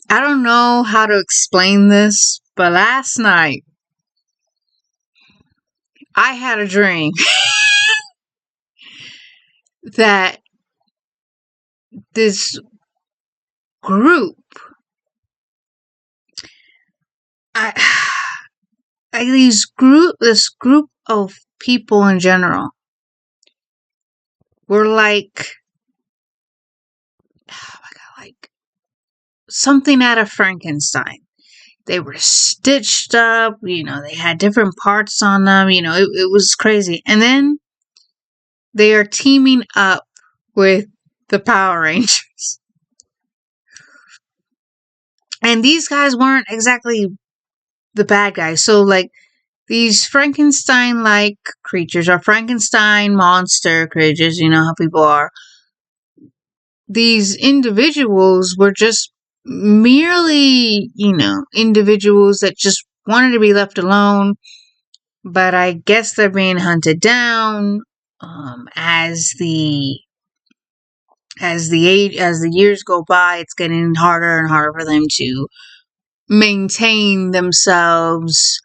I don't know how to explain this, but last night I had a dream that this group, I, this group of people in general were like, oh my god, like something out of Frankenstein. They were stitched up, they had different parts on them, it was crazy. And then they are teaming up with the Power Rangers. And these guys weren't exactly the bad guys. So, like, these Frankenstein like creatures, or Frankenstein monster creatures, you know how people are. These individuals were just merely, individuals that just wanted to be left alone. But I guess they're being hunted down as the years go by. It's getting harder and harder for them to maintain themselves.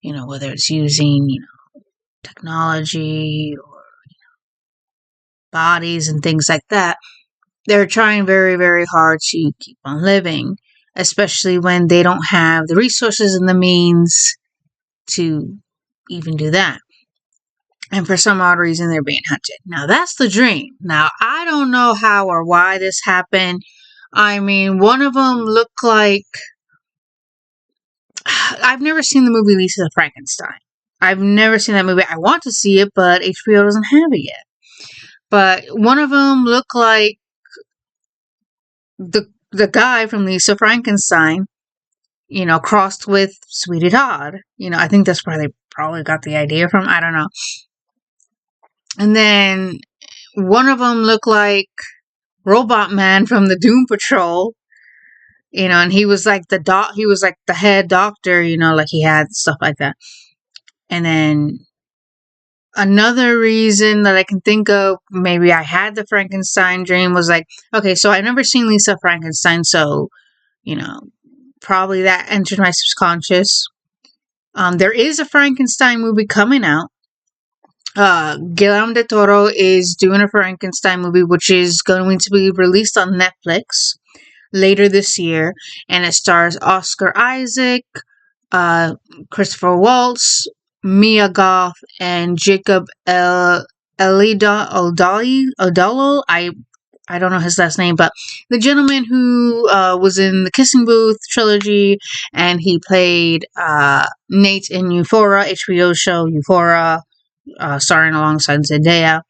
Whether it's using technology or bodies and things like that. They're trying very, very hard to keep on living, especially when they don't have the resources and the means to even do that. And for some odd reason, they're being hunted. Now, that's the dream. Now, I don't know how or why this happened. I mean, one of them looked like... I've never seen the movie Lisa Frankenstein. I've never seen that movie. I want to see it, but HBO doesn't have it yet. But one of them looked like the guy from Lisa Frankenstein, crossed with Sweetie Todd. I think that's where they probably got the idea from. I don't know. And then one of them looked like Robot Man from the Doom Patrol. And he was like he was like the head doctor, like he had stuff like that. And then another reason that I can think of, maybe I had the Frankenstein dream, was like, okay, so I've never seen Lisa Frankenstein, so, probably that entered my subconscious. There is a Frankenstein movie coming out. Guillermo del Toro is doing a Frankenstein movie, which is going to be released on Netflix later this year, and it stars Oscar Isaac, Christopher Waltz, Mia Goth, and Jacob Elidollo. I don't know his last name, but the gentleman who was in the Kissing Booth trilogy, and he played Nate in Euphoria, HBO show Euphoria, starring alongside Zendaya.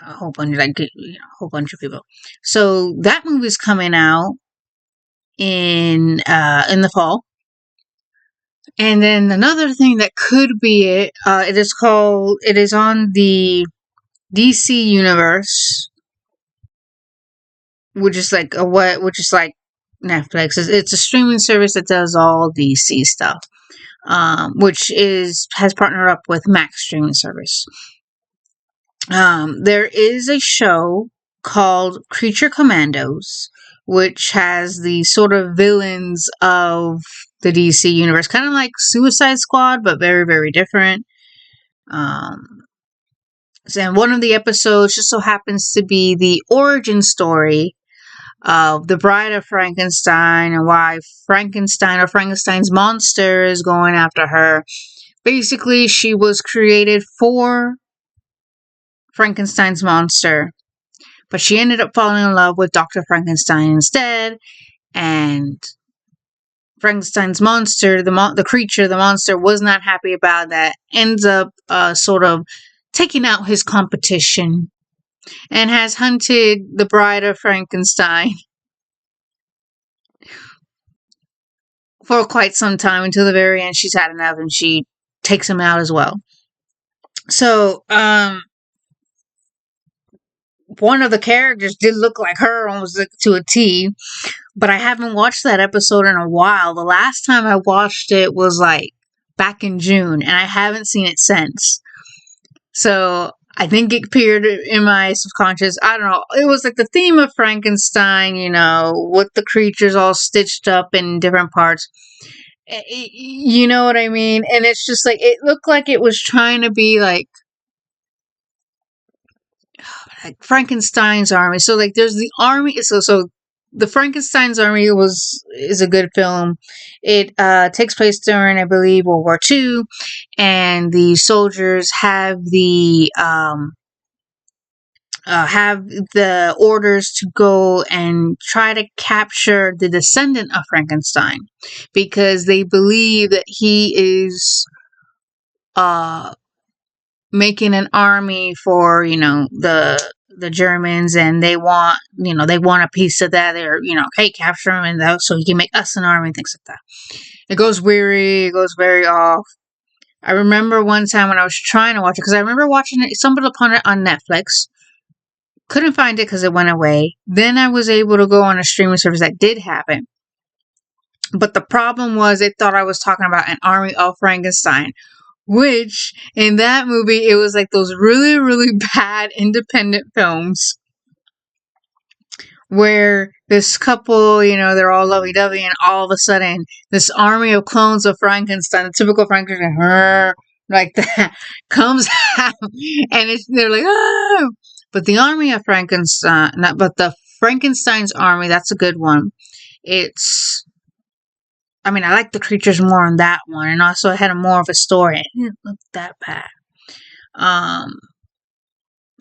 A whole bunch of people. So that movie's coming out in the fall. And then another thing that could be it is on the DC universe, which is like Netflix. It's a streaming service that does all DC stuff, which has partnered up with Max streaming service. There is a show called Creature Commandos, which has the sort of villains of the DC universe, kind of like Suicide Squad, but very, very different. And one of the episodes just so happens to be the origin story of the Bride of Frankenstein, and why Frankenstein, or Frankenstein's monster, is going after her. Basically, she was created for Frankenstein's monster, but she ended up falling in love with Dr. Frankenstein instead, and Frankenstein's monster, the monster, was not happy about that, ends up sort of taking out his competition, and has hunted the Bride of Frankenstein for quite some time, until the very end she's had enough and she takes him out as well. So, one of the characters did look like her, almost to a T, but I haven't watched that episode in a while. The last time I watched it was like back in June, and I haven't seen it since. So I think it appeared in my subconscious. I don't know. It was like the theme of Frankenstein, with the creatures all stitched up in different parts. You know what I mean? And it's just like, it looked like it was trying to be like Frankenstein's army. So like there's the army. So the Frankenstein's army is a good film. It takes place during, I believe, World War II, and the soldiers have the orders to go and try to capture the descendant of Frankenstein, because they believe that he is uh making an army for the Germans, and they want a piece of that. They're okay, capture him, and so he can make us an army, things like that. It goes weary, it goes very off. I remember one time when I was trying to watch it, because I remember watching it, stumbled upon it on Netflix. Couldn't find it because it went away. Then I was able to go on a streaming service that did have it. But the problem was, it thought I was talking about an army of Frankenstein, which in that movie, it was like those really, really bad independent films where this couple, they're all lovey-dovey, and all of a sudden, this army of clones of Frankenstein, the typical Frankenstein, like that, comes out, and they're like, oh! But the army of Frankenstein, but the Frankenstein's army, that's a good one. I like the creatures more on that one, and also it had more of a story. It didn't look that bad.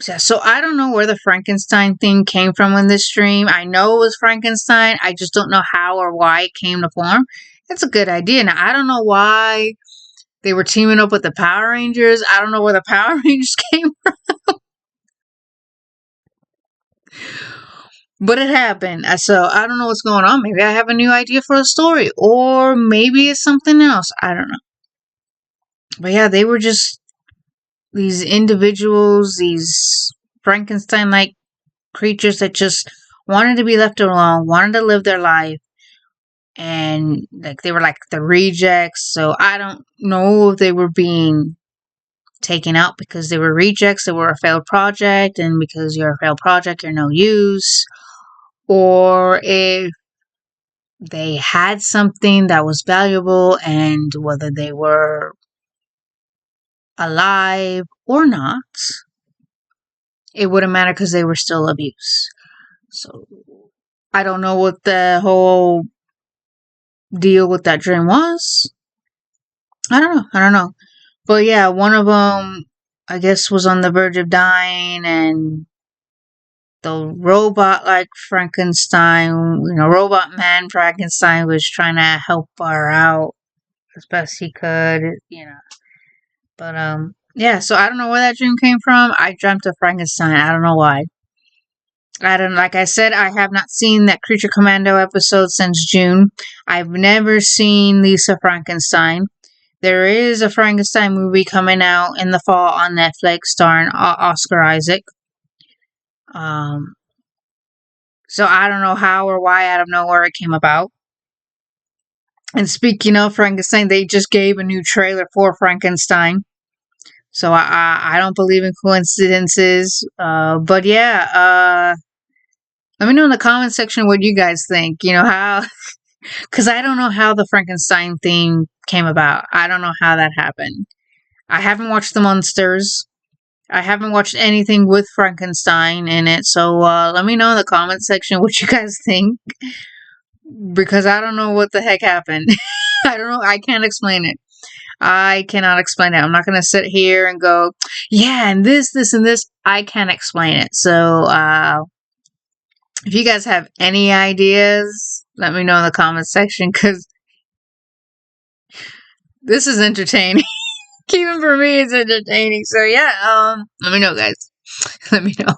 So I don't know where the Frankenstein thing came from in this stream. I know it was Frankenstein. I just don't know how or why it came to form. It's a good idea. Now, I don't know why they were teaming up with the Power Rangers. I don't know where the Power Rangers came from. But it happened. So I don't know what's going on. Maybe I have a new idea for a story. Or maybe it's something else. I don't know. But yeah, they were just these individuals, these Frankenstein-like creatures that just wanted to be left alone, wanted to live their life, and like they were like the rejects. So I don't know if they were being taken out because they were rejects, they were a failed project, and because you're a failed project, you're no use, or if they had something that was valuable, and whether they were alive or not, it wouldn't matter because they were still abuse. So I don't know what the whole deal with that dream was. I don't know. But yeah, one of them, I guess, was on the verge of dying, and the robot like Frankenstein, robot man Frankenstein was trying to help her out as best he could, But yeah, so I don't know where that dream came from. I dreamt of Frankenstein. I don't know why. Like I said, I have not seen that Creature Commando episode since June. I've never seen Lisa Frankenstein. There is a Frankenstein movie coming out in the fall on Netflix starring Oscar Isaac. So I don't know how or why out of nowhere it came about. And speaking of Frankenstein, they just gave a new trailer for Frankenstein. So I don't believe in coincidences. But yeah, let me know in the comment section what you guys think. How, because I don't know how the Frankenstein thing came about. I don't know how that happened. I haven't watched The Monsters. I haven't watched anything with Frankenstein in it. So let me know in the comment section what you guys think. Because I don't know what the heck happened. I don't know. I can't explain it. I cannot explain it. I'm not going to sit here and go, yeah, and this, and this. I can't explain it. So, if you guys have any ideas, let me know in the comment section, because this is entertaining. Even for me, it's entertaining. So, yeah, let me know, guys. Let me know.